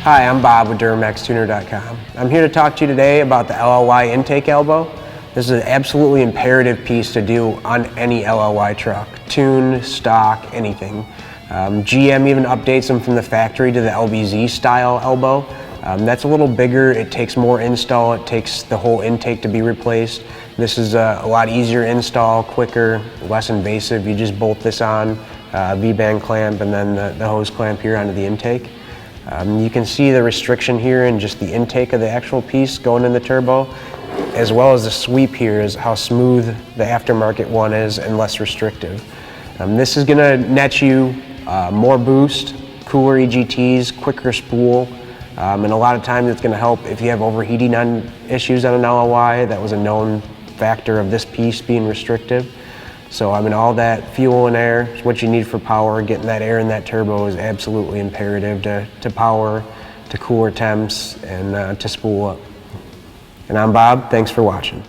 Hi, I'm Bob with Duramaxtuner.com. I'm here to talk to you today about the LLY Intake Elbow. This is an absolutely imperative piece to do on any LLY truck. Tune, stock, anything. GM even updates them from the factory to the LBZ style elbow. That's a little bigger, it takes more install, it takes the whole intake to be replaced. This is a lot easier install, quicker, less invasive. You just bolt this on, V-band clamp, and then the hose clamp here onto the intake. You can see the restriction here in just the intake of the actual piece going in the turbo, as well as the sweep here is how smooth the aftermarket one is and less restrictive. This is going to net you more boost, cooler EGTs, quicker spool, and a lot of times it's going to help if you have overheating issues on an LLY. That was a known factor of this piece being restrictive. So all that fuel and air is what you need for power. Getting that air in that turbo is absolutely imperative to power, to cooler temps, and to spool up. And I'm Bob, thanks for watching.